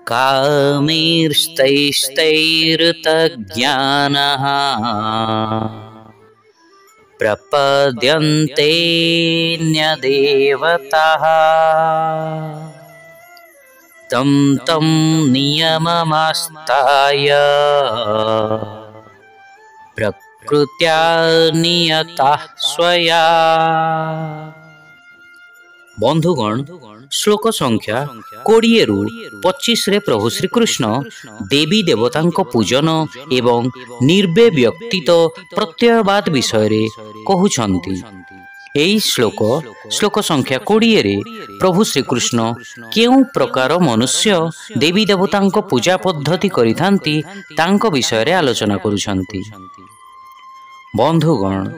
कामैस्तैस्तैर्तज्ञानः प्रपद्यन्तेऽन्यदेवताः तं तं नियममास्ताय प्रकृत्या नियताः स्वया। बंधुगण, श्लोक संख्या 20 रु 25 रे प्रभु श्रीकृष्ण देवी देवता पूजन एवं निर्वे व्यक्तित प्रत्ययवाद विषय रे कहउछंती। एई श्लोक संख्या 20 रे प्रभु श्रीकृष्ण केउ प्रकार मनुष्य देवी देवता पूजा पद्धति करिथांती तांको विषय रे आलोचना करुछंती। बंधुगण,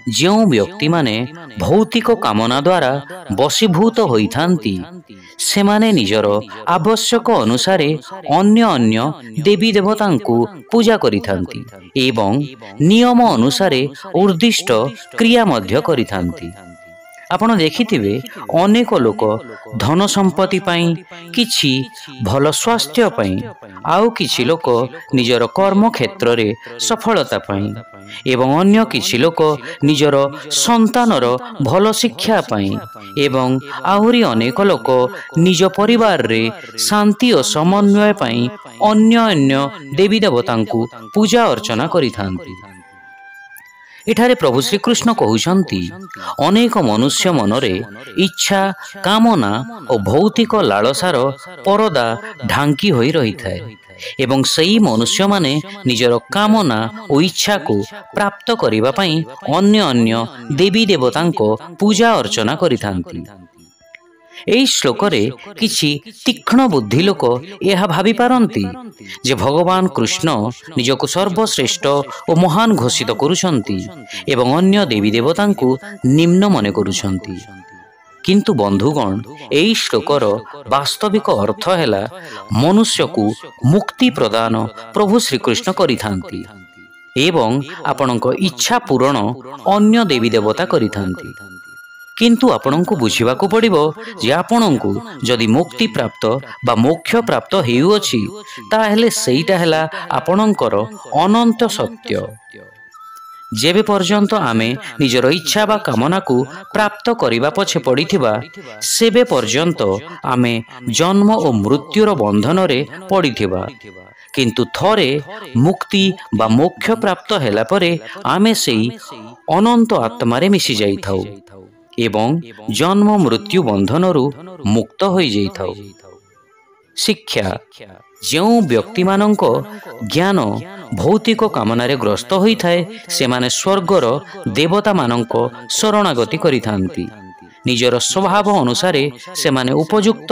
जो व्यक्ति माने भौतिक कामना द्वारा बशीभूत होइथांती सेमाने निजर आवश्यक अनुसारे अन्य अन्य देवी देवता पूजा करिथांती एवं नियम अनुसारे उर्दिष्ट क्रिया मध्य करिथांती। आपण देखिथिबे अनेक लोक धन संपत्ति पाई, किछि भल स्वास्थ्य पाई, आउ किछि लोक निजर कर्म क्षेत्र रे सफलता पाई एवं अन्य किछि लोक निजर संतानर भल शिक्षा पाई एवं आहुरी अनेक लोक निज परिवार रे शांति और समन्वय पाई अन्य अन्य देवी देवता पूजा अर्चना करिथांती। एठारे प्रभु श्रीकृष्ण कहउछंती अनेक मनुष्य मनरे इच्छा, कामना और भौतिक लालसार परदा ढांकी होई रही थाए एवं सही मनुष्य माने निजर कामना और इच्छा को प्राप्त करिबा पई अन्य अन्य देवी देवतांको पूजा अर्चना करिथांती। एई श्लोक रे किछि तीक्ष्ण बुद्धि लोक यह भावी पारंती जे भगवान कृष्ण निजको सर्वश्रेष्ठ और महान घोषित करुछंती एवं अन्य देवी देवतांको निम्न मने करुछंती। किंतु बंधुगण, एई श्लोकर वास्तविक अर्थ हैला मनुष्य को मुक्ति प्रदान प्रभु श्रीकृष्ण करिथांती एवं आपणक इच्छा पूरण अन्य देवी देवता करिथांती। किंतु आपणको बुझिबाकू पड़िबो जे आपणको जदि मुक्ति प्राप्त बा मोक्ष प्राप्त हेउअछि ताहेले सेईटा हैला आपणकर अनंत सत्य। जेबे पर्यंत आमे निजर इच्छा बा कामना को प्राप्त करिबा पछे पड़िथिबा सेबे पर्यंत आमे जन्म और मृत्युर बंधन रे पड़िथिबा। किंतु थरे मुक्ति बा मोक्ष प्राप्त हैला परे आमे सेई अनंत आत्मा रे मिसि जाइथाउ एवं जन्म मृत्यु बंधनरु मुक्त होई जाइथाउ। शिक्षा, जो व्यक्ति मानंको ज्ञान भौतिक कामना रे ग्रस्त होई थाए सेमाने स्वर्गर देवता मानंको शरणागति करिथांती। निजर स्वभाव अनुसारे सेमाने उपयुक्त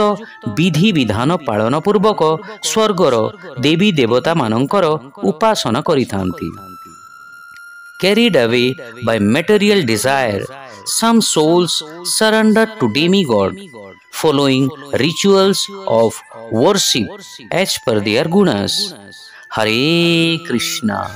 विधि विधान पालन पूर्वक स्वर्गर देवी देवता मानंकर उपासना करिथांती। Carried away by material desire, some souls surrender to demigod, following rituals of worship as per their gunas. Hare Krishna.